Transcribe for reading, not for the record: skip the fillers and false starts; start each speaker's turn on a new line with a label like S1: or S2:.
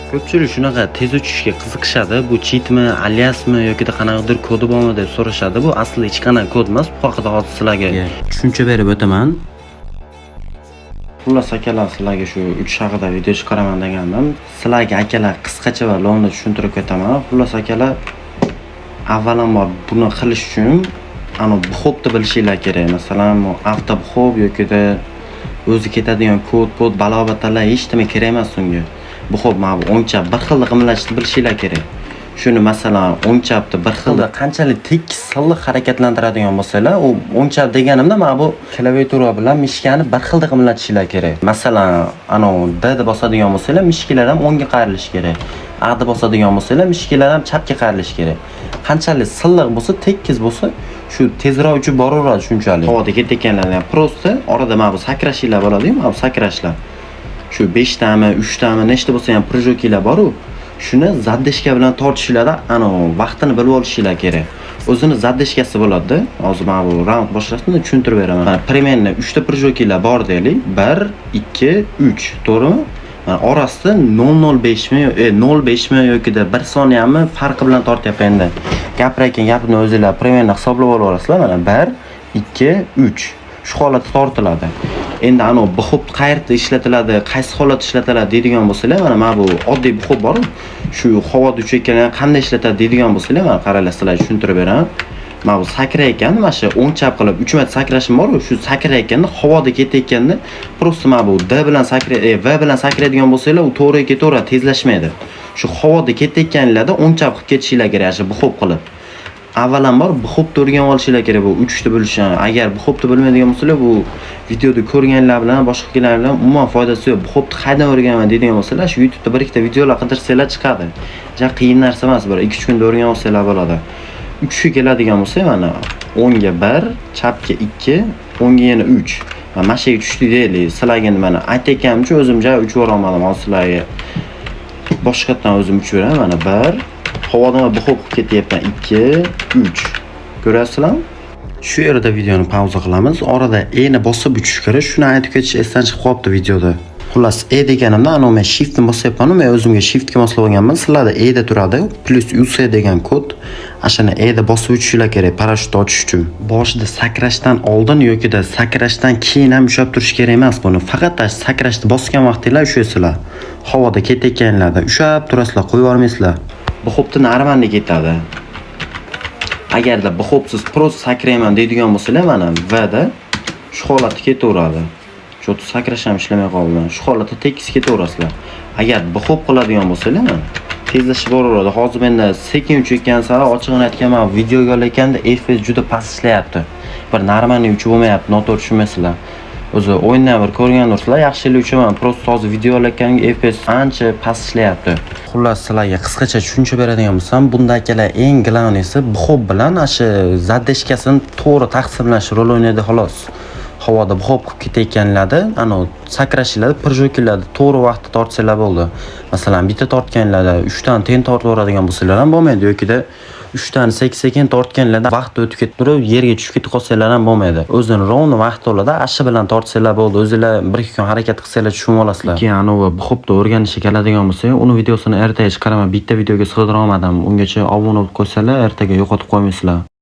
S1: Ko'pchilik shunaqa tez uchishga qiziqishadi. Bu cheatmi, aliasmi yoki qanaqadir kodi bormi deb so'rashadi. Bu aslida hech qanaqa kod emas. Bu haqida hozir sizlarga tushuncha berib o'taman. Xullas akalar, sizlarga shu 3 haqida video chiqaraman degandim. Sizlarga akalar qisqacha va lo'nda tushuntirib ketaman. Xullas akalar, avvalambor buni qilish uchun buxobni bilishinglar kerak. Masalan, avto buxob yoki o'zi ketadigan kod balobatlar hech nima kerak emas unga. Buxob mana bu o'ngchap bir xil qimlashni bilishinglar kerak. Shuni masalan o'ngchapni bir xil qanchalik tekis silliq harakatlantiradigan bo'lsalar, u o'ngchap deganimda mana bu klaviatura bilan mishkani bir xil qimlatishinglar kerak. Masalan, D deb bosadigan bo'lsalar, mishkalar ham o'ngga qayrilishi kerak. A deb bosadigan bo'lsalar, mishkalar ham chapga qayrilishi kerak. Qanchalik silliq bo'lsa, tekis bo'lsa, shu tezroq uchib boraveradi shunchalik. Havoda ketayotganlarni prosta orada mana bu sakrashinglar bo'ladi-ku, mana bu sakrashlar. Shu 5 tami, 3 tami, nechta bo'lsa ham projoklar bor-ku. Shuni zaddeshka bilan tortishinglarda vaqtini bilib olishinglar kerak. O'zini zaddeshkasi bo'ladi-da. Hozir mana bu raund boshlashni tushuntirib beraman. Mana примерно 3 ta projoklar bor deylik. 1, 2, 3, to'g'rimi? Mana orasida 0.05 mi, 0.5 mi yoki 1 soniyami farqi bilan tortyapman endi. Gapirayotgan gapni o'zingizlar примерно hisoblab olasizlar. Mana 1, 2, 3 shu holatda tortiladi. Endi buxob qayerda ishlatiladi, qaysi holatda ishlatiladi deydigan bo'lsalar, mana bu oddiy buxob bor. Shu havoda uchayotganlar qanday ishlatadi deydigan bo'lsalar, mana qaranglar, sizlarga tushuntirib beraman. Mana bu sakrayotgan, mana shu o'ng chap qilib 3 marta sakrashim bor, shu sakrayotganda havoda ketayotganda prosta mana bu D bilan V bilan sakraydigan bo'lsalar, u to'g'ri ketaveradi, tezlashmaydi. Shu havoda ketayotganlarda o'ng chap qilib ketishinglar kerak, shu buxob qilib. Avvalambor buxobni o'rganib olishinglar kerak bu 3 ta bo'lishni. Agar buxobni bilmaydigan bo'lsalar, bu videoda ko'rganlar bilan boshqalar bilan umuman foydasi yo'q. Buxobni qayerdan o'rganaman deydigan bo'lsalar, shu YouTube'da bir ikkita videolar qidirsanglar chiqadi. Ja qiyin narsa emas, bir 2-3 kunda o'rganib olsanglar bo'ladi. 3 ga keladigan bo'lsa, mana o'ngga 1, chapga 2, o'ngga yana 3. Mana shu 3 deylik. Sizlarga mana aytayotganimcha o'zim ja 3 o'ra olmadim. Hozir sizlarga boshqatdan o'zim 3 beraman. Mana 1 havodan buxob ketyapman 2, 3. Ko'rasizlarmi? Shu yerda videoni pauza qilamiz. Orada E ni bosib uchish kerak. Shuni aytib ketish esdan chiqib qolibdi videoda. Xullas, E deganimda men shift ni bosyapman, men o'zimga shift ga moslab olganman. Sizlarda E da turadi, plus UC degan kod. Ashana E da bosib uchishlar kerak parashyutni ochish uchun. Boshida sakrashdan oldin yoki sakrashdan keyin ham ushlab turish kerak emas buni. Faqat sakrashni bosgan vaqtinglar ushlaysizlar. Havoda ketayotganlarda ushlab turasizlar, qo'yib yubormaysizlar. Buxobni narmanda ketadi. Agarda buxobsiz prosta sakrayman deydigan bo'lsalar, mana V da shu holatda ketaveradi. Shu sakrash ham ishlamay qoldi. Shu holatda tekis ketaverasizlar. Agar buxob qiladigan bo'lsalar, tezlashib boraveradi. Hozir menda sekin uchayotgan sari ochig'ini aytganman, videoga olayotganda FPS juda past ishlayapti. Bir narmanda uchib bo'lmayapti, noto'g'ri tushunmaysizlar. O'zi o'yinni bir ko'rgandirsizlar, yaxshilik uchun men prosta hozir video olayotganda FPS ancha past ishlayapti. Xullas, sizlarga qisqacha tushuncha beradigan bo'lsam, bunda akalar eng glavnisi buxob bilan shu zaddeshkasini to'g'ri taqsimlash rol o'ynaydi xolos. Havoda buxob qilib ketayotganlarda, sakrashinglarda, projoklarni to'g'ri vaqtda tortsanglar bo'ldi. Masalan, bitta tortganlarda 3 tani teng tortib o'radigan bo'lsalar ham bo'lmaydi yoki 3 tani sekin tortganlarda vaqt o'tib ketib turib, yerga tushib ketib qolsanglar ham bo'lmaydi. O'zini rovni vaqti oladi, ashi bilan tortsanglar bo'ldi. O'zingizlar 1-2 kun harakat qilsanglar tushunib olasizlar. Keyin buxobni o'rganishga keladigan bo'lsa, uni videosini ertaga chiqaraman. Bitta videoga sig'dira olmadim. Ungacha obuna bo'lib qo'ysalar, ertaga yo'qotib qo'ymaysizlar.